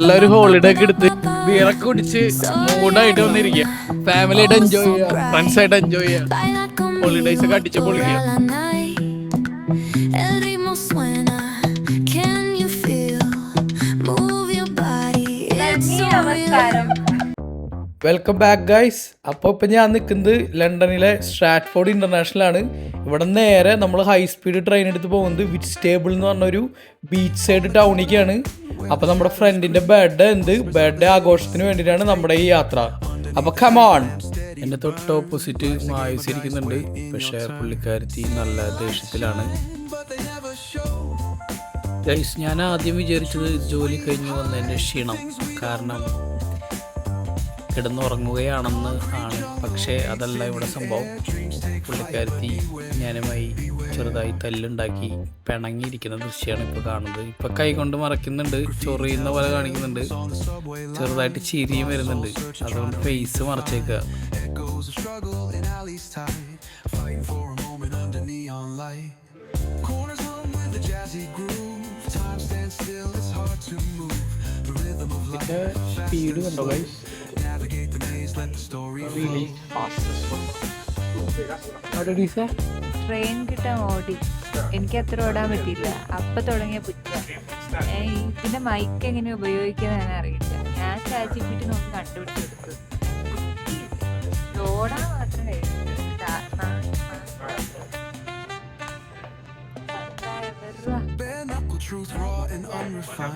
എല്ലാവരും ഹോളിഡേ ഒക്കെ എടുത്ത് ബിയറൊക്കെ കുടിച്ച് മൂഡായിട്ട് വന്നിരിക്കുക. ഫാമിലി ആയിട്ട് എൻജോയ് ചെയ്യുക, ഫ്രണ്ട്സ് ആയിട്ട് എൻജോയ് ചെയ്യുക, ഹോളിഡേസ് ഒക്കെ അടിച്ച് പൊളിക്കുക. Welcome back guys. അപ്പോൾ ഇപ്പം ഞാൻ നിൽക്കുന്നത് ലണ്ടനിലെ സ്ട്രാറ്റ്ഫോർഡ് ഇൻ്റർനാഷണലാണ്. ഇവിടെ നേരെ നമ്മൾ ഹൈ സ്പീഡ് ട്രെയിൻ എടുത്ത് പോകുന്നത് വിറ്റ്സ്റ്റേബിൾ എന്ന് പറഞ്ഞൊരു ബീച്ച് സൈഡ് ടൗണിലേക്കാണ്. അപ്പോൾ നമ്മുടെ ഫ്രണ്ടിൻ്റെ ബർത്ത്ഡേ ആഘോഷത്തിന് വേണ്ടിയിട്ടാണ് നമ്മുടെ ഈ യാത്ര. അപ്പോൾ കമോൺ. എൻ്റെ തൊട്ട് ഓപ്പോസിറ്റ് മായുസിരിക്കുന്നുണ്ട്. പക്ഷേ പുള്ളിക്കാരത്തി നല്ല ദേഷ്യത്തിലാണ്. ഗൈസ്, ഞാൻ ആദ്യം വിചാരിച്ചത് ജോലി കഴിഞ്ഞ് വന്നതിൻ്റെ ക്ഷീണം കാരണം കിടന്നുറങ്ങുകയാണെന്ന് ആണ്. പക്ഷേ അതല്ല ഇവിടെ സംഭവം. പുള്ളിക്കാരത്തി ഞാനുമായി ചെറുതായി തല്ലുണ്ടാക്കി പിണങ്ങിയിരിക്കുന്ന ദൃശ്യമാണ് ഇപ്പോൾ കാണുന്നത്. ഇപ്പം കൈ കൊണ്ട് മറയ്ക്കുന്നുണ്ട്, ചൊറിയുന്ന പോലെ കാണിക്കുന്നുണ്ട്, ചെറുതായിട്ട് ചിരിയും വരുന്നുണ്ട്. അതുകൊണ്ട് ഫേസ് മറച്ചേക്കുക. സ്പീഡ് കണ്ടോ ഗൈസ്? ട്രെയിൻ കിട്ടാൻ ഓടി. എനിക്ക് അത്ര ഓടാൻ പറ്റിയില്ല. അപ്പൊ തുടങ്ങിയ പുറ്റ. ഇതിന്റെ മൈക്ക് എങ്ങനെ ഉപയോഗിക്കാൻ അറിയില്ല. ഞാൻ ചാച്ചിപ്പിട്ട് നോക്കി കണ്ടുപിടിച്ചെടുത്തു. ഓടാൻ മാത്രം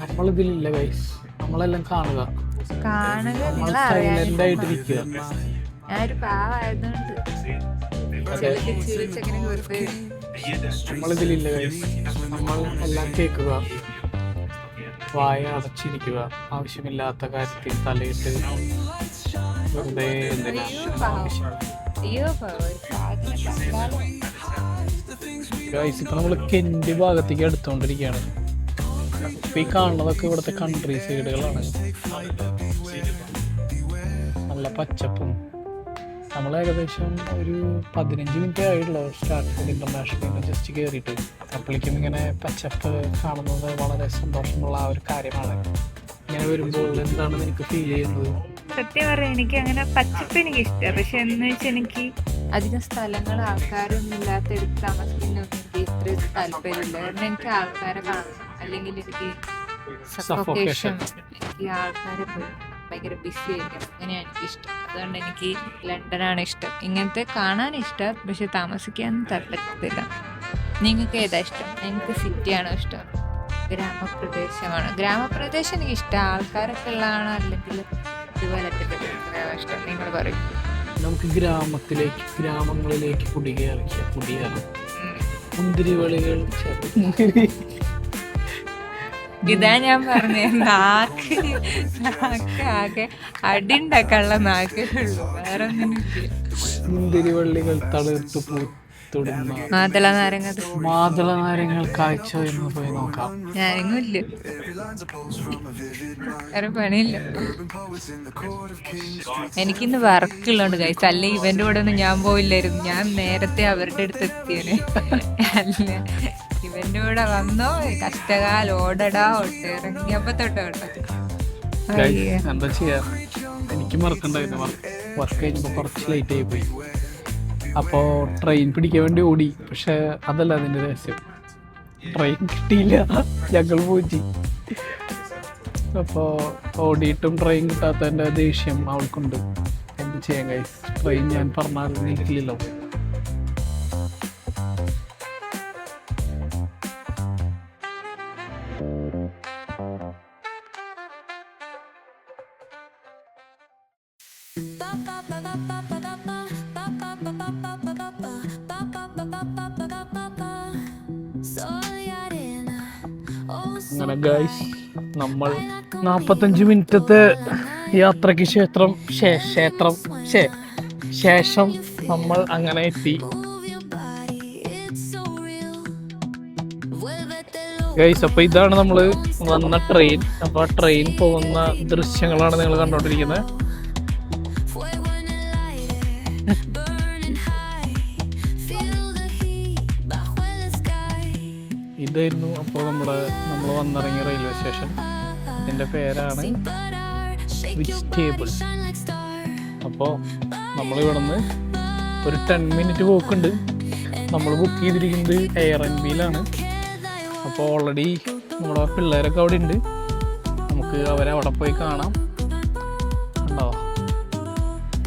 നമ്മളിതിലില്ല ഗൈസ്. നമ്മളെല്ലാം കാണുക. ഞാനൊരു പാവായതുകൊണ്ട് നമ്മളിതിലില്ല ഗൈസ്. നമ്മൾ എല്ലാം കേൾക്കുക, വായ അടച്ചിരിക്കുക, ആവശ്യമില്ലാത്ത കാര്യത്തിൽ തലയിട്ട് വെറുതെ ഗൈസ്. ഇപ്പൊ നമ്മള് കെന്റ് ഭാഗത്തേക്ക് എടുത്തോണ്ടിരിക്കുകയാണ്. ഇപ്പൊ ഈ കാണുന്നതൊക്കെ ഇവിടുത്തെ കൺട്രി സൈഡുകളാണ്. നല്ല പച്ചപ്പും. നമ്മൾ ഏകദേശം ഒരു 15 മിനിറ്റ് ആയിട്ടുള്ളൂ സ്റ്റാർട്ട്ഫോർഡ് ഇന്റർനാഷണൽ ജസ്റ്റ് കയറിയിട്ട്. അപ്പോഴേക്കും ഇങ്ങനെ പച്ചപ്പ് കാണുന്നത് വളരെ സന്തോഷമുള്ള ആ ഒരു കാര്യമാണ്. ഇങ്ങനെ വരുമ്പോൾ എന്താണ് എനിക്ക് ഫീൽ ചെയ്യുന്നത്? സത്യം പറയാം, എനിക്ക് അങ്ങനെ പച്ചപ്പ് എനിക്ക് ഇഷ്ടമാണ്. പക്ഷെ എന്ന് വെച്ചാൽ എനിക്ക് അധികം സ്ഥലങ്ങൾ ആൾക്കാരൊന്നും ഇല്ലാത്തടുത്ത് താമസിക്കുന്നൊന്നും എനിക്ക് ഇത്ര താല്പര്യമില്ല. കാരണം എനിക്ക് ആൾക്കാരെ കാണണം, അല്ലെങ്കിൽ എനിക്ക് സഫോക്കേഷൻ. എനിക്ക് ആൾക്കാരെ ഭയങ്കര ബിസി ആയിരിക്കണം, അങ്ങനെയാണ് എനിക്കിഷ്ടം. അതുകൊണ്ട് എനിക്ക് ലണ്ടനാണ് ഇഷ്ടം. ഇങ്ങനത്തെ കാണാൻ ഇഷ്ടം, പക്ഷെ താമസിക്കാനൊന്നും താല്പര്യത്തില്ല. നിങ്ങൾക്ക് ഏതാ ഇഷ്ടം? നിങ്ങൾക്ക് സിറ്റിയാണോ ഇഷ്ടം, ഗ്രാമപ്രദേശമാണോ? ഗ്രാമപ്രദേശം എനിക്ക് ഇഷ്ടം. ആൾക്കാരൊക്കെ ഉള്ളതാണോ അല്ലെങ്കിൽ ഇതുപോലത്തെ ഇഷ്ടം? നിങ്ങൾ പറയും. നമുക്ക് ഗ്രാമങ്ങളിലേക്ക് കുടിയേറാം. മുന്തിരിവളികൾ. ഇതാ ഞാൻ പറഞ്ഞ നാക്ക് ആകെ അടിണ്ടാക്കാനുള്ള നാക്കേ ഉള്ളൂ, വേറെ ഒന്നിനും ഇല്ല. മുന്തിരിവള്ളികൾ തളിർത്തു പൂത്തുടുന്ന മാതള നാരങ്ങൾ കാഴ്ച എന്ന് പോയി നോക്കാം. ഞാനെങ്ങും ഇല്ല, വേറെ പണിയില്ല. എനിക്കിന്ന് വർക്കുള്ളതുകൊണ്ട് കഴിച്ചു. അല്ലെ ഇവന്റെ കൂടെ ഒന്നും ഞാൻ പോയില്ലായിരുന്നു. ഞാൻ നേരത്തെ അവരുടെ അടുത്ത് എത്തിയേനെ. അല്ല, ഇവന്റെ കൂടെ വന്നോ കഷ്ടകാലം ഓടടാ ഇറങ്ങിയപ്പോ തൊട്ടോ. എന്താ ചെയ്യാ, എനിക്ക് മറക്കണ്ടായിരുന്നു. വർക്ക് കഴിഞ്ഞപ്പോ കുറച്ച് ലേറ്റ് ആയി പോയി. അപ്പോൾ ട്രെയിൻ പിടിക്കാൻ വേണ്ടി ഓടി. പക്ഷെ അതല്ല അതിൻ്റെ രഹസ്യം. ട്രെയിൻ കിട്ടിയില്ല, ഞങ്ങൾ പോയി. അപ്പോൾ ഓടിയിട്ടും ട്രെയിൻ കിട്ടാത്തതിൻ്റെ ദേഷ്യം അവൾക്കുണ്ട്. എന്ത് ചെയ്യാൻ ഗൈസ്, ട്രെയിൻ ഞാൻ പറഞ്ഞാൽ നിൽക്കില്ലല്ലോ. അങ്ങനെ ഗൈസ്, നമ്മൾ 45 മിനിറ്റത്തെ യാത്രയ്ക്ക് ശേഷം നമ്മൾ അങ്ങനെ എത്തി ഗൈസ്. അപ്പോൾ ഇതാണ് നമ്മൾ വന്ന ട്രെയിൻ. അപ്പോൾ ട്രെയിൻ പോകുന്ന ദൃശ്യങ്ങളാണ് നിങ്ങൾ കണ്ടുകൊണ്ടിരിക്കുന്നത്. ഇതായിരുന്നു അപ്പോൾ നമ്മൾ വന്നിറങ്ങിയ റെയിൽവേ സ്റ്റേഷൻ. ഇതിൻ്റെ പേരാണ് വെജിറ്റബിൾ. അപ്പോൾ നമ്മളിവിടുന്ന് ഒരു 10 മിനിറ്റ് പോക്കുണ്ട്. നമ്മൾ ബുക്ക് ചെയ്തിരിക്കുന്നത് Airbnb-ലാണ്. അപ്പോൾ ഓൾറെഡി നമ്മുടെ പിള്ളേരൊക്കെ അവിടെ ഉണ്ട്. നമുക്ക് അവരെ അവിടെ പോയി കാണാം. ഉണ്ടോ,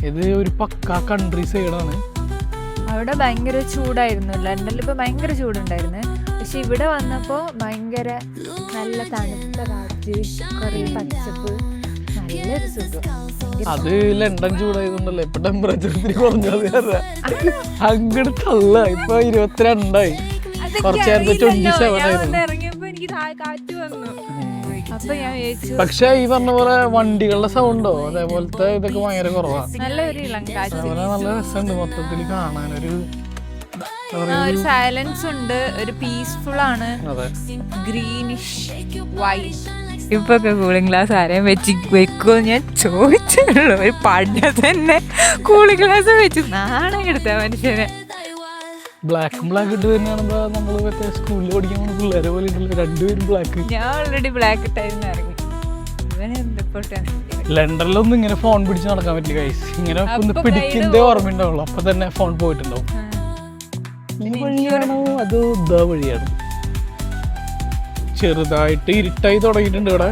ഇത് ഒരു പക്കാ കൺട്രി സൈഡാണ്. അവിടെ ഭയങ്കര ചൂടായിരുന്നു. ലണ്ടനിൽ ഇപ്പോൾ ഭയങ്കര ചൂടുണ്ടായിരുന്നു. പക്ഷെ ഇവിടെ വന്നപ്പോൾ ഭയങ്കര നല്ല തണുത്ത കാറ്റ്, കുറേ പച്ചപ്പ്, നല്ലൊരു സുഖം. അത് ലണ്ടൻ ചൂടായതുകൊണ്ടല്ലേ ഇപ്പൊ ടെമ്പറേച്ചർ ഇത്തിരി കുറഞ്ഞത്. അങ്ങോട്ട് തള്ള ഇപ്പൊ 22ആയി. കുറച്ച് നേരത്തെ 27 ആയിരുന്നു. ഇറങ്ങിയപ്പോ എനിക്ക് കാറ്റ് വന്നു. അപ്പൊ ഞാൻ വിചാരിച്ചു. പക്ഷെ ഈ പറഞ്ഞ പോലെ വണ്ടികളുടെ സൗണ്ടോ അതേപോലത്തെ ഇതൊക്കെ ഭയങ്കര കുറവാണ്. നല്ലൊരു ഇളം കാറ്റ്, നല്ല രസമുണ്ട് മൊത്തത്തിൽ കാണാനൊരു ഒരു സൈലൻസ് ഉണ്ട്, ഒരു പീസ്ഫുൾ ആണ്. Greenish white. ഇപ്പൊ കൂളിംഗ് ഗ്ലാസ് ആരെയും വെക്കുമോ ഞാൻ ചോദിച്ചുള്ളൂ. ഒരു പണ്ട തന്നെ കൂളിംഗ് ഗ്ലാസ് വെച്ച് നാണം എടുത്ത മനുഷ്യനെ. ബ്ലാക്ക് ഇട്ട് തന്നെയാണെന്താ നമ്മള് മറ്റേ സ്കൂളിൽ പഠിക്കുന്ന പിള്ളേരെ പോലെ ഉണ്ടല്ലോ, രണ്ടുപേരും ബ്ലാക്ക്. ഞാൻ ഓൾറെഡി ബ്ലാക്ക് ഇട്ടായിരുന്നു ഇറങ്ങി. ലണ്ടനിലൊന്നും ഇങ്ങനെ ഫോൺ പിടിച്ച് നടക്കാൻ പറ്റില്ല ഗൈസ്. ഇങ്ങനെ ഒന്ന് പിടിക്കുന്നതേ ഓർമ്മയുണ്ടാവുള്ളൂ, അപ്പൊ തന്നെ ഫോൺ പോയിട്ടുണ്ടാവും. ഈ വഴിയാണോ അതോ ഇതാ വഴിയാണ്? ചെറുതായിട്ട് ഇരുട്ടായി തുടങ്ങിയിട്ടുണ്ട്. ഇവിടെ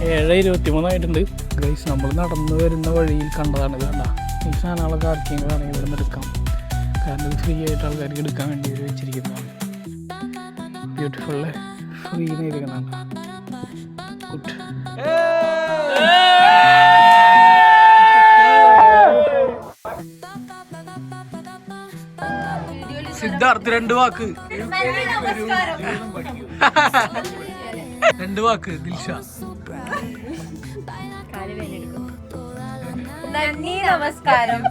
7:23 ആയിട്ടുണ്ട് ഗൈസ്. നമ്മൾ നടന്നു വരുന്ന വഴിയിൽ കണ്ടതാണ് ഇത്. കണ്ട ഈ സാധനങ്ങളൊക്കെ ആർക്കെങ്കിലും വേണമെങ്കിൽ ഇവിടെ നിന്ന് എടുക്കാം. കാരണം ഇത് ഫ്രീ ആയിട്ട് ആൾക്കാർക്ക് എടുക്കാൻ വേണ്ടി വെച്ചിരിക്കുന്നതാണ്. ബ്യൂട്ടിഫുൾ ഫ്രീ ചെയ്തിരിക്കുന്നതാണ്. Good. Siddharth 2 walk. 2 walk. Dilsha. നന്ദി, നമസ്കാരം.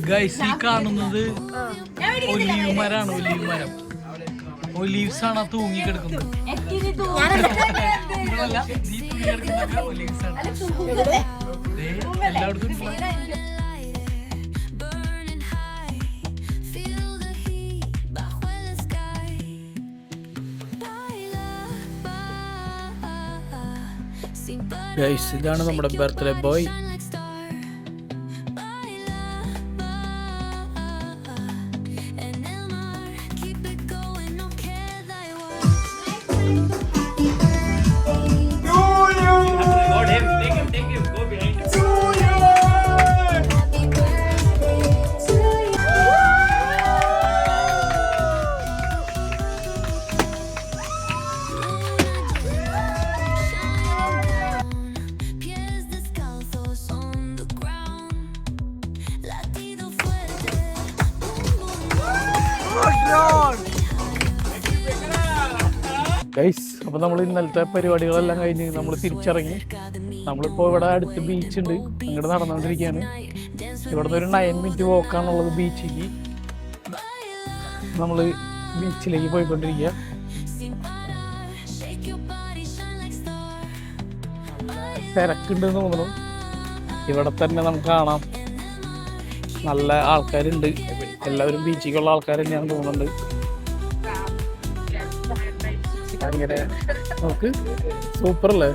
ഗൈസ് ഈ കാണുന്നത് ഒലീവ് മരാണ്. ഒലീവ് മരം, ഒലീവ്സ് ആണ് തൂങ്ങി കിടക്കുന്നത്. എല്ലായിടത്തും ഗൈസ് ഇതാണ് നമ്മുടെ ബർത്ത്ഡേ ബോയ്. ഗൈസ് അപ്പോൾ നമ്മൾ ഇന്നലത്തെ പരിപാടികളെല്ലാം കഴിഞ്ഞ് നമ്മൾ തിരിച്ചിറങ്ങി. നമ്മളിപ്പോൾ ഇവിടെ അടുത്ത് ബീച്ചുണ്ട്, അങ്ങോട്ട് നടന്നുകൊണ്ടിരിക്കുകയാണ്. ഇവിടുന്ന് ഒരു 9 മിനിറ്റ് പോക്കാണുള്ളത് ബീച്ചിലേക്ക്. നമ്മൾ ബീച്ചിലേക്ക് പോയിക്കൊണ്ടിരിക്കുക. തിരക്കുണ്ടെന്ന് തോന്നുന്നു. ഇവിടെ തന്നെ നമുക്ക് കാണാം നല്ല ആൾക്കാരുണ്ട്. എല്ലാവരും ബീച്ചിലേക്കുള്ള ആൾക്കാർ തന്നെയാണ് തോന്നുന്നുണ്ട്. ഭയങ്കര നമുക്ക് സൂപ്പർ അല്ലേ,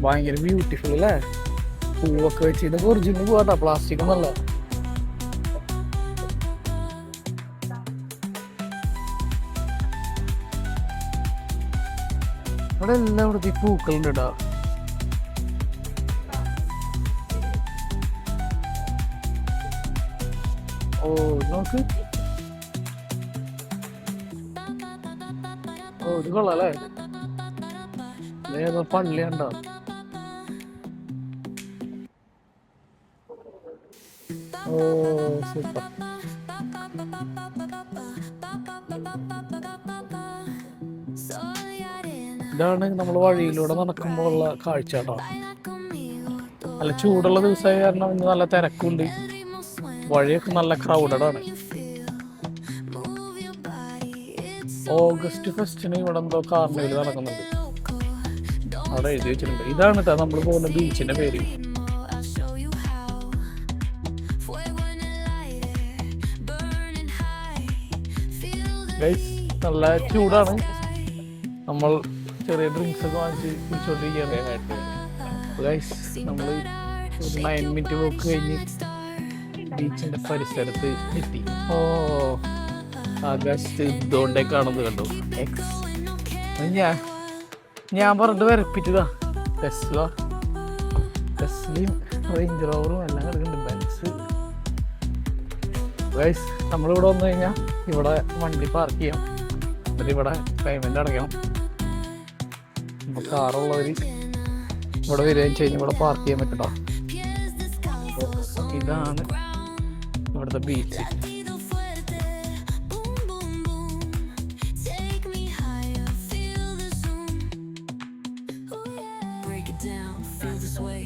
ഭയങ്കര ബ്യൂട്ടിഫുൾ അല്ലേ. പൂവൊക്കെ വെച്ച് ഇതൊക്കെ ഒറിജിനൽ പോവാട്ടാ, പ്ലാസ്റ്റിക് ഒന്നല്ല. ഇവിടെ എല്ലായിടത്തും ഈ പൂക്കളുണ്ട് കേട്ടോ. ഓ നോക്ക്, ഓ ഇത് കൊള്ളാല്ലേ. ഏതോ പള്ളി ഉണ്ടോ? ഓ സൂപ്പർ. ഇതാണ് നമ്മൾ വഴിയിലൂടെ നടക്കുമ്പോൾ ഉള്ള കാഴ്ച കേട്ടോ. നല്ല ചൂടുള്ള ദിവസമായ കാരണം ഇന്ന് നല്ല തിരക്കുണ്ട്. വഴിയൊക്കെ നല്ല ക്രൗഡഡ് ആണ്. ഓഗസ്റ്റ് 1 ഇവിടെ എന്തോ കാർണിവൽ നടക്കുന്നുണ്ട്, അവിടെ എഴുതി വെച്ചിട്ടുണ്ട്. ഇതാണ് കേട്ടോ നമ്മൾ പോകുന്ന ബീച്ചിന്റെ പേര്. ഗൈസ് നല്ല ചൂടാണ്. നമ്മൾ ചെറിയ ഡ്രിങ്ക്സ് ഒക്കെ വാങ്ങിച്ച് കുടിച്ചോണ്ടിരിക്കുകയാണ്. നമ്മൾ ഒരു 9 മിനിറ്റ് വോക്ക് കഴിഞ്ഞ് ബീച്ചിന്റെ പരിസരത്ത് എത്തി. ഓ ആകാശത്ത് ഇതുകൊണ്ടേ കാണുന്നത് കണ്ടു. ഞാൻ പറഞ്ഞിട്ട് വരപ്പിച്ചതാ. ടെസ്ലയും റേഞ്ച് റോവറും എല്ലാം കിടക്കുന്നുണ്ട്. ബെൻസ്. ഗൈസ് നമ്മളിവിടെ വന്നു കഴിഞ്ഞാൽ ഇവിടെ വണ്ടി പാർക്ക് ചെയ്യാം. എന്നിട്ട് ഇവിടെ പേയ്മെന്റ് അടയ്ക്കണം. കാറുള്ളവർ ഇവിടെ വരികയും വെച്ച് കഴിഞ്ഞാൽ ഇവിടെ പാർക്ക് ചെയ്യാൻ പറ്റട്ടോ. ഇതാണ് ഇവിടുത്തെ ബീച്ച്.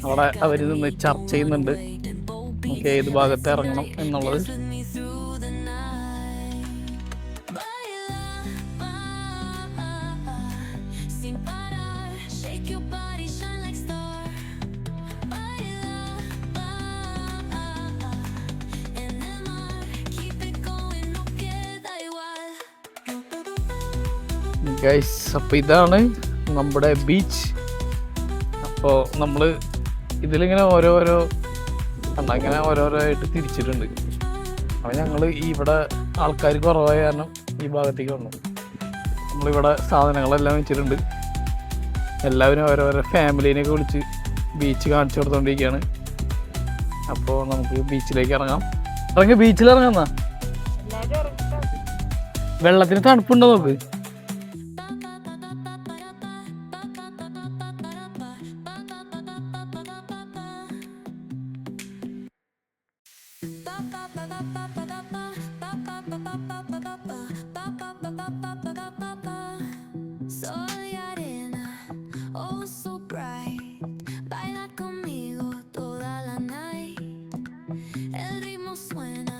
അവിടെ അവർ നിന്ന് ചർച്ച ചെയ്യുന്നുണ്ട് നമുക്ക് ഏത് ഭാഗത്ത് ഇറങ്ങണം എന്നുള്ളത്. ഗൈസ് അപ്പോൾ ഇതാണ് നമ്മുടെ ബീച്ച്. അപ്പോൾ നമ്മൾ ഇതിലിങ്ങനെ ഓരോരോ അങ്ങനെ ഓരോരോ ആയിട്ട് തിരിച്ചിട്ടുണ്ട്. അപ്പോൾ ഞങ്ങൾ ഇവിടെ ആൾക്കാർ കുറവായ കാരണം ഈ ഭാഗത്തേക്ക് വന്നു. നമ്മളിവിടെ സാധനങ്ങളെല്ലാം വെച്ചിട്ടുണ്ട്. എല്ലാവരും ഓരോരോ ഫാമിലീനെയൊക്കെ വിളിച്ച് ബീച്ച് കാണിച്ചു കൊടുത്തോണ്ടിരിക്കുകയാണ്. അപ്പോൾ നമുക്ക് ബീച്ചിലേക്ക് ഇറങ്ങാം. ബീച്ചിൽ ഇറങ്ങാം. വെള്ളത്തിന് തണുപ്പുണ്ടോ നോക്ക്. Soy arena, oh so bright. Baila conmigo toda la night. El ritmo suena,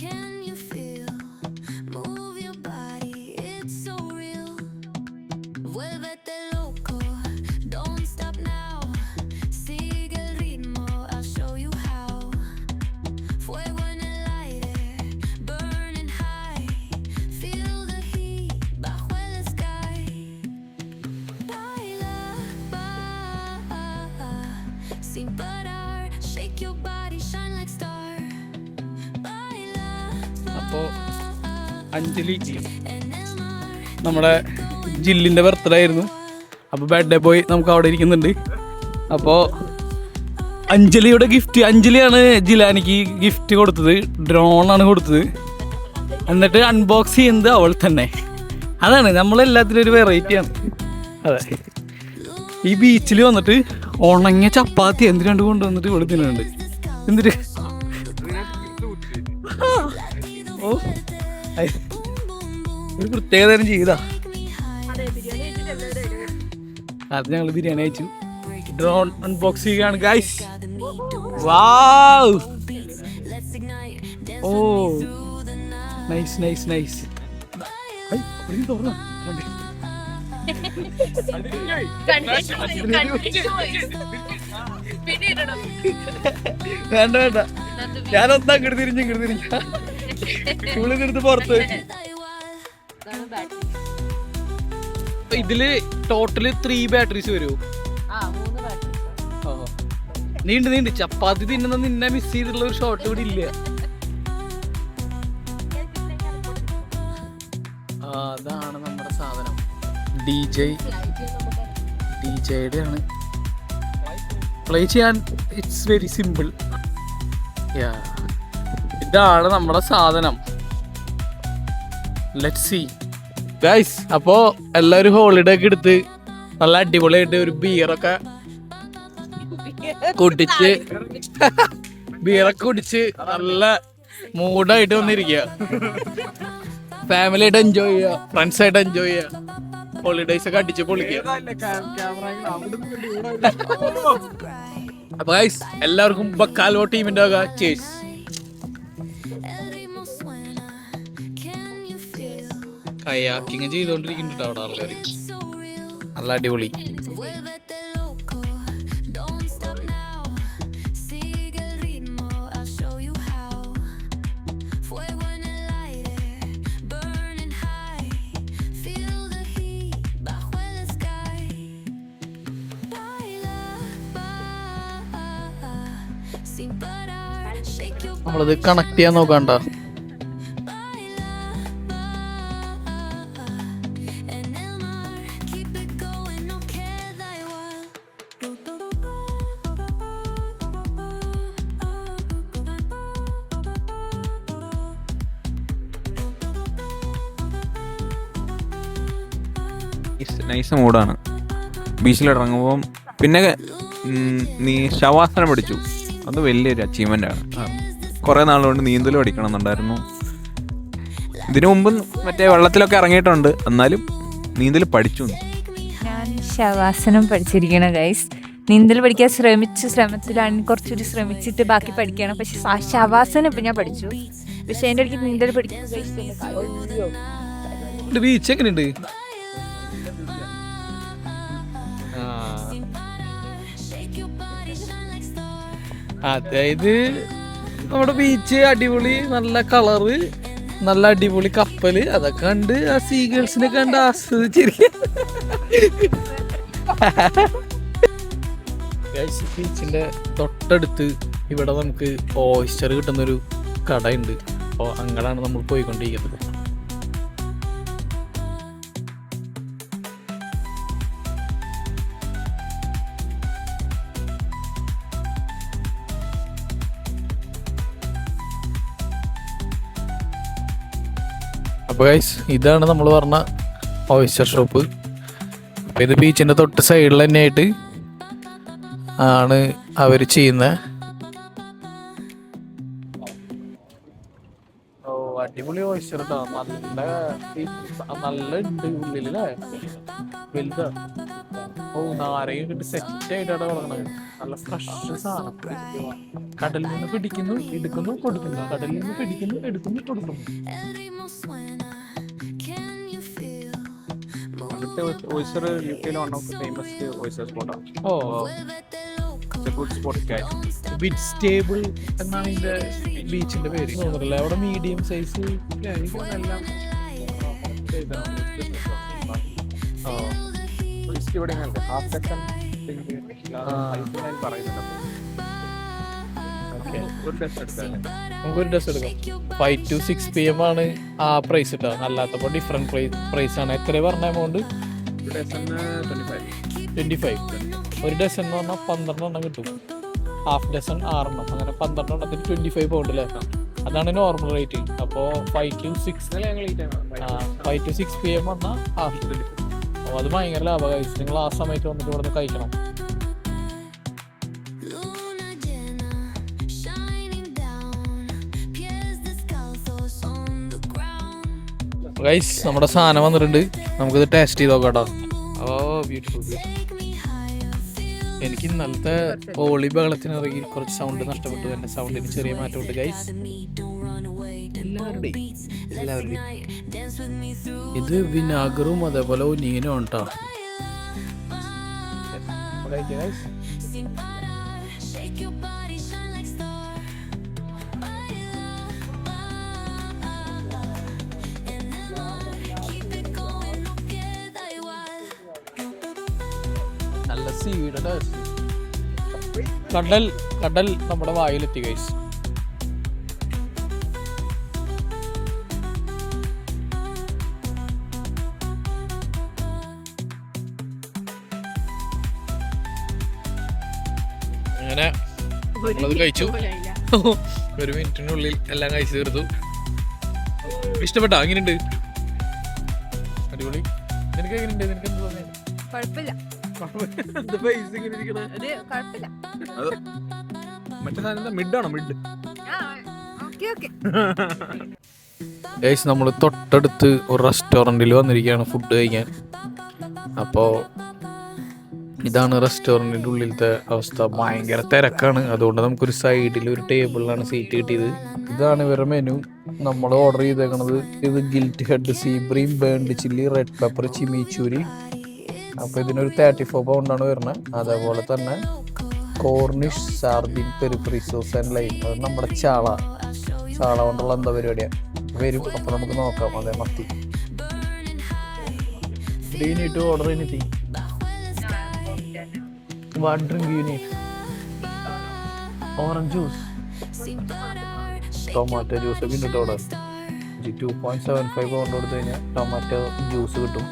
can you feel? Move your body, it's so real. Vuélvete loco, don't stop now. Sigue el ritmo, I'll show you how. Fuego en el aire, burning high. Feel the heat bajo el sky. Baila, sin parar, shake your body, shine like star. Baila, അപ്പോൾ അഞ്ജലി നമ്മുടെ ജില്ലിൻ്റെ birthday ആയിരുന്നു. അപ്പോൾ birthday boy നമുക്ക് അവിടെ ഇരിക്കുന്നുണ്ട്. അപ്പോൾ അഞ്ജലിയുടെ gift, അഞ്ജലിയാണ് ജിലാനിക്ക് gift കൊടുത്തത്. ഡ്രോണാണ് കൊടുത്തത്. എന്നിട്ട് അൺബോക്സ് ചെയ്യുന്നത് അവൾ തന്നെ. അതാണ് നമ്മളെല്ലാത്തിലും ഒരു വെറൈറ്റിയാണ്. അതെ, ഈ ബീച്ചിൽ വന്നിട്ട് ഉണങ്ങിയ ചപ്പാത്തി എന്തിനാണ്ട് കൊണ്ടുവന്നിട്ട് ഇവിടെ തിന്നുന്നുണ്ട്. എന്നിട്ട് ഓ ഒരു പ്രത്യേക തരം ചെയ്താ. അത് ഞങ്ങൾ ബിരിയാണി അയച്ചു. ഡ്രോൺ അൺബോക്സ് ചെയ്യുകയാണ് ഗൈസ്. വാവ്, ഓ നൈസ് നൈസ് നൈസ്. വേണ്ട വേണ്ട, ഞാനൊന്നാ ഇങ്ങോട്ട് തിരിഞ്ഞ് ഇവിടുന്ന് പുറത്ത് വെച്ചു. ഇതില് ടോട്ടല് 3 ബാറ്ററീസ് വരുമോ? നീണ്ട് ചപ്പാത്തി തിന്നുന്ന നിന്നെ മിസ് ചെയ്തിട്ടുള്ള ഒരു ഷോട്ട് ഇവിടെ ഇല്ല. അതാണ് നമ്മുടെ സാധനം. ഡിജെയുടെ ആണ്. പ്ലേ ചെയ്യാൻ ഇറ്റ്സ് വെരി സിമ്പിൾ. ഇതാണ് നമ്മുടെ സാധനം. Let's see guys. അപ്പോൾ എല്ലാവരും ഹോളിഡേ ഒക്കെ എടുത്ത് നല്ല അടിപൊളിയായിട്ട് ഒരു ബിയറൊക്കെ കുടിച്ച് നല്ല മൂഡായിട്ട് വന്നിരിക്കുക. ഫാമിലി ആയിട്ട് എൻജോയ് ചെയ്യുക, ഫ്രണ്ട്സ് ആയിട്ട് എൻജോയ് ചെയ്യുക, ഹോളിഡേയ്സ് ഒക്കെ അടിച്ച് പൊളിക്കുക. അപ്പൊ ഗൈസ് എല്ലാവർക്കും ബക്കാലോ ടീമിന്റെ വക ചേസ്. കയാക്കിങ് ചെയ്തോണ്ടിരിക്കുന്നുണ്ട് അവിടെ ആൾക്കാർ. നല്ല അടിപൊളി. നമ്മളത് കണക്ട് ചെയ്യാൻ നോക്കണ്ട. നൈസ് മൂഡാണ് ബീച്ചിലിറങ്ങുമ്പം. പിന്നെ നീ ശവാസനം പഠിച്ചു, അത് വലിയൊരു അച്ചീവ്മെൻ്റ് ആണ്. കുറേ നാളുകൊണ്ട് നീന്തൽ പഠിക്കണം എന്നുണ്ടായിരുന്നു. ഇതിനു മുമ്പ് മറ്റേ വെള്ളത്തിലൊക്കെ ഇറങ്ങിയിട്ടുണ്ട്, എന്നാലും നീന്തൽ പഠിച്ചു. ഞാൻ ശവാസനം പഠിച്ചിരിക്കണം ഗൈസ്. നീന്തൽ പഠിക്കാൻ ശ്രമത്തിലാണ് കുറച്ചുകൂടി ശ്രമിച്ചിട്ട് ബാക്കി പഠിക്കണം. പക്ഷെ ശവാസനം ഇപ്പം ഞാൻ പഠിച്ചു. പക്ഷെ എൻ്റെ ഇടയ്ക്ക് നീന്തൽ പഠിക്കാൻ ബീച്ച് എങ്ങനെയുണ്ട്? അതായത് നമ്മുടെ ബീച്ച് അടിപൊളി, നല്ല കളറ്, നല്ല അടിപൊളി കപ്പല്, അതൊക്കെ കണ്ട് ആ സീഗേൾസിനെ കണ്ട് ആസ്വദിച്ചിരിക്കും. ബീച്ചിന്റെ തൊട്ടടുത്ത് ഇവിടെ നമുക്ക് ഓയിസ്റ്റർ കിട്ടുന്നൊരു കടയുണ്ട്. അപ്പോൾ അങ്ങനെയാണ് നമ്മൾ പോയിക്കൊണ്ടിരിക്കുന്നത്. അപ്പോൾ ഗൈസ്, ഇതാണ് നമ്മൾ പറഞ്ഞ ഓയിസ്റ്റർ ഷോപ്പ്. അപ്പോൾ ഇത് ബീച്ചിൻ്റെ തൊട്ട് സൈഡിൽ തന്നെയായിട്ട് ആണ് അവർ ചെയ്യുന്നത്. ഓ, അടിപൊളി ഓയിസ്റ്റർ കേട്ടോ. നല്ല ഉണ്ട് ഉള്ളിലല്ലേ, വലുതാ. ഓ, നാരങ്ങ കിട്ടി സെറ്റ് ആയിട്ടാണ് വളർന്നത്. നല്ല ഫ്രഷ് സാധനം. കടലിൽ നിന്ന് പിടിക്കുന്നു, എടുക്കുന്നു, കൊടുക്കുന്നു. കടലിൽ നിന്ന് പിടിക്കുന്നു, എടുക്കുന്നു, കൊടുക്കുന്നു. ഓയിസ്റ്റർ യുകെയിലെ one of the famous oyster സ്പോട്ടാണ്. Oh, good spot. ബിറ്റ്സ് ടേബിൾ എന്നാണ് ഇതിന്റെ ബീച്ചിന്റെ പേര് തോന്നുന്നില്ല. അവിടെ മീഡിയം സൈസ് എല്ലാം. നമുക്കൊരു ഡ്രസ് എടുക്കാം. 5 to 6 PM ആണ് ആ പ്രൈസ് കിട്ടുക. അല്ലാത്തപ്പോൾ ഡിഫറെന്റ് പ്രൈസ് ആണ്. എത്ര പറഞ്ഞ എമൗണ്ട്? 25. ഒരു ഡസൺ എന്ന് പറഞ്ഞാൽ 12 എണ്ണം കിട്ടും. ഹാഫ് ഡസൺ 6 എണ്ണം, അങ്ങനെ 12 എണ്ണത്തിന് 25 പൗണ്ട് അല്ലേ? അതാണ് നോർമൽ റേറ്റ്. അപ്പോൾ 5 to 6 PM പറഞ്ഞാൽ ഹാഫ്. അപ്പോൾ അത് ഭയങ്കര ലാഭം കഴിച്ചു. നിങ്ങൾ ആ സമയത്ത് വന്നിട്ട് ഇവിടെ നിന്ന് കഴിക്കണം. ഗൈസ്, നമ്മുടെ സാധനം വന്നിട്ടുണ്ട്. നമുക്കിത് ടേസ്റ്റ് ചെയ്ത് നോക്കാം കേട്ടോ. ഓ, ബ്യൂട്ടിഫുൾ. എനിക്ക് ഇന്നലത്തെ ഹോളി ബഹളത്തിന് ഇറങ്ങി കുറച്ച് സൗണ്ട് നഷ്ടപ്പെട്ടു. എൻ്റെ സൗണ്ടിന് ചെറിയ മാറ്റമുണ്ട് ഗൈസ്. എല്ലാവരുടെയും ഇത് വിനാഗറും അതേപോലെ ഒനിയനും ആണ് കേട്ടോ. നല്ല സീയുടെ കടൽ നമ്മുടെ വായിലെത്തി ഗൈസ്. അങ്ങനെ നമ്മളത് കഴിച്ചു. ഒരു മിനിറ്റിനുള്ളിൽ എല്ലാം കഴിച്ചു തീർത്തു. ഇഷ്ടപ്പെട്ടോ? എങ്ങനെയുണ്ട്? അടിപൊളി. നിനക്ക് എങ്ങനെയുണ്ട്? നിനക്ക് എന്ത് തോന്നി? കുഴപ്പമില്ല. നമ്മൾ തൊട്ടടുത്ത് ഒരു റെസ്റ്റോറൻറ്റിൽ വന്നിരിക്കുകയാണ് ഫുഡ് കഴിക്കാൻ. അപ്പോൾ ഇതാണ് റെസ്റ്റോറൻറ്റിൻ്റെ ഉള്ളിലത്തെ അവസ്ഥ. ഭയങ്കര തിരക്കാണ്. അതുകൊണ്ട് നമുക്കൊരു സൈഡിൽ ഒരു ടേബിളിലാണ് സീറ്റ് കിട്ടിയത്. ഇതാണ് ഇവരുടെ മെനു. നമ്മൾ ഓർഡർ ചെയ്തേക്കണത് ഇത് gilthead, sea bream, burnt chilli, red pepper, chimichurri. അപ്പോൾ ഇതിനൊരു 34 പൗണ്ടാണ് വരുന്നത്. അതേപോലെ തന്നെ Cornish, sardine, peri peri sauce and lime. അത് നമ്മുടെ ചാള കൊണ്ടുള്ള എന്താ പരിപാടിയാണ് വരും. അപ്പോൾ നമുക്ക് നോക്കാം. അതെ, മത്തി. Do you need to order anything? What drink you need? Orange juice. Tomato juice ഒക്കെ ഉണ്ട് അവിടെ. 2.75 പൗണ്ട് കൊടുത്തു കഴിഞ്ഞാൽ ടൊമാറ്റോ ജ്യൂസ് കിട്ടും.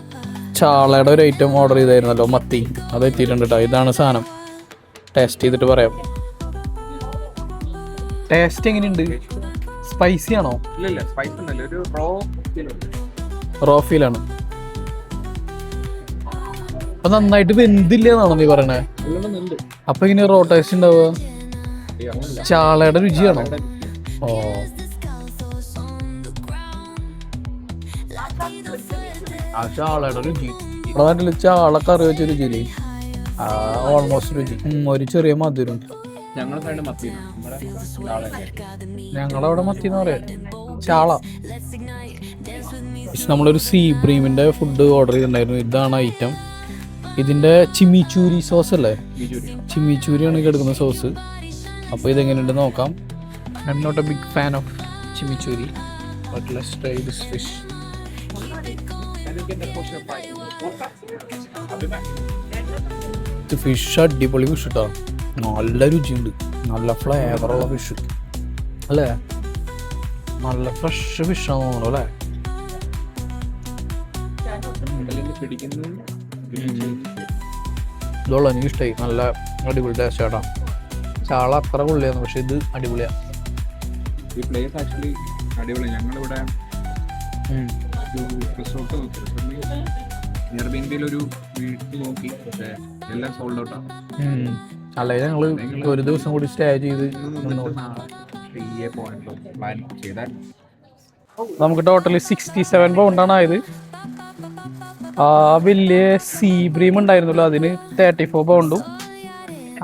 ചാളയുടെ ഒരു ഐറ്റം ഓർഡർ ചെയ്തായിരുന്നല്ലോ, മത്തി, അത് എത്തിയിട്ടുണ്ട് കേട്ടോ. ഇതാണ് സാധനം. ടേസ്റ്റ് ചെയ്തിട്ട് പറയാം. ടേസ്റ്റ് എങ്ങനെയുണ്ട്? സ്പൈസി ആണോ? റോ ഫീലാണ്. അപ്പൊ നന്നായിട്ട് വെന്തില്ല എന്നാണോ നീ പറയണേ? അപ്പൊ ഇങ്ങനെ റോ ടേസ്റ്റ് ഉണ്ടാവുക? ചാളയുടെ രുചിയാണോ? ഓ, ആ ചാളയുടെ രുചി നമ്മുടെ നാട്ടില് ചാള കറി വെച്ച രുചിയില്ലേ, ഓൾമോസ്റ്റ് രുചി. ഒരു ചെറിയ മധുരം. ഞങ്ങളവിടെ മത്തി എന്ന് പറയാം, ചാള. നമ്മളൊരു സീ ബ്രീമിന്റെ ഫുഡ് ഓർഡർ ചെയ്തിട്ടുണ്ടായിരുന്നു. ഇതാണ് ഐറ്റം. ഇതിന്റെ ചിമിച്ചൂരി സോസ് അല്ലേ? ചിമിച്ചൂരിയാണ് കിടക്കുന്ന സോസ്. അപ്പോൾ ഇതെങ്ങനെയുണ്ട് നോക്കാം. I am not a big fan of chimichurri, but let's try this fish. ഇത് ഫിഷ് അടിപൊളി ഫിഷ് കേട്ടോ, നല്ല രുചിയുണ്ട്, നല്ല ഫ്ലേവറുള്ള ഫിഷ് അല്ലേ, നല്ല ഫ്രഷ് ഫിഷാന്ന് തോന്നുന്നു അല്ലേ. ഇതുള്ള എനിക്ക് ഇഷ്ടമായി, നല്ല അടിപൊളി ടേസ്റ്റ് കേട്ടോ. ചാള അത്ര കൊള്ളിയായിരുന്നു, പക്ഷെ ഇത് അടിപൊളിയാണ്. ഈ പ്ലേസ് ആക്ച്വലി അടിപൊളി. ഞങ്ങളിവിടെ റിസോർട്ട് ഒരു വീട്ടിൽ നോക്കി, പക്ഷേ എല്ലാം സോൾഡ് ഔട്ടാണ്. അല്ലെങ്കിൽ ഞങ്ങൾ ഒരു ദിവസം കൂടി സ്റ്റേ ചെയ്ത് നമുക്ക് ടോട്ടലി 67 പൗണ്ടാണ് ആയത്. ആ വലിയ സീ ബ്രീം ഉണ്ടായിരുന്നല്ലോ, അതിന് 34 പൗണ്ടും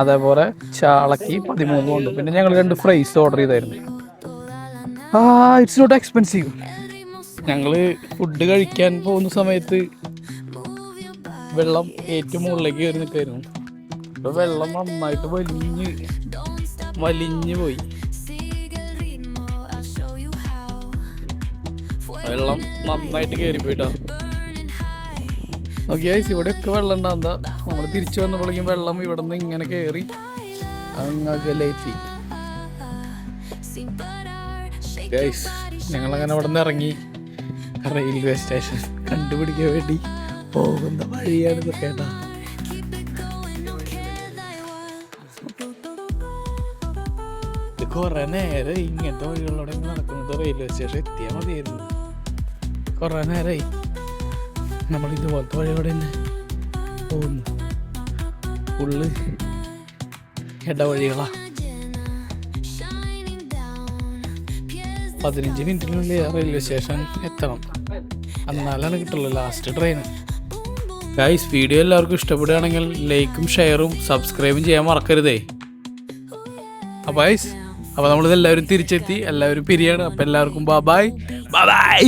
അതേപോലെ ചാളക്ക് 13 പൗണ്ടും. പിന്നെ ഞങ്ങൾ 2 ഫ്രൈസ് ഓർഡർ ചെയ്തായിരുന്നു. It's not expensive. ഞങ്ങൾ ഫുഡ് കഴിക്കാൻ പോകുന്ന സമയത്ത് വെള്ളം ഏറ്റവും മുകളിലേക്ക് കയറി നിൽക്കായിരുന്നു. ഇപ്പോൾ വെള്ളം നന്നായിട്ട് വലിഞ്ഞ് പോയി. വെള്ളം നന്നായിട്ട് കയറിപ്പോയിട്ടാ. നോക്കിയാ ഇവിടെയൊക്കെ വെള്ളം ഉണ്ടാകുന്ന, നമ്മൾ തിരിച്ചു വന്നപ്പോഴേക്കും വെള്ളം ഇവിടെ നിന്ന് ഇങ്ങനെ കയറി അങ്ങെത്തി. ഞങ്ങളങ്ങനെ അവിടെ നിന്ന് ഇറങ്ങി റെയിൽവേ സ്റ്റേഷൻ കണ്ടുപിടിക്കാൻ വേണ്ടി പോകുന്ന വഴിയാണ് ഇതൊക്കെ കേട്ടാ. ഇത് കുറെ നേരം ഇങ്ങനത്തെ വഴികളിലൂടെ നടക്കുന്നത്. റെയിൽവേ സ്റ്റേഷൻ എത്തിയാൽ മതിയായിരുന്നു. കുറെ നേരമായി നമ്മൾ ഇതുപോലത്തെ വഴിയോടെ തന്നെ പോകുന്നു. ഫുള്ള് ഇടവഴികളാ. 15 മിനിറ്റിനുള്ളിൽ റെയിൽവേ സ്റ്റേഷൻ എത്തണം, എന്നാലാണ് കിട്ടുള്ളൂ ലാസ്റ്റ് ട്രെയിൻ. ഗൈസ്, വീഡിയോ എല്ലാവർക്കും ഇഷ്ടപ്പെടുകയാണെങ്കിൽ ലൈക്കും ഷെയറും സബ്സ്ക്രൈബും ചെയ്യാൻ മറക്കരുതേ. അപ്പോൾ നമ്മളിതെല്ലാവരും തിരിച്ചെത്തി, എല്ലാവരും പിരിയാണ്. അപ്പോൾ എല്ലാവർക്കും ബൈ ബൈ.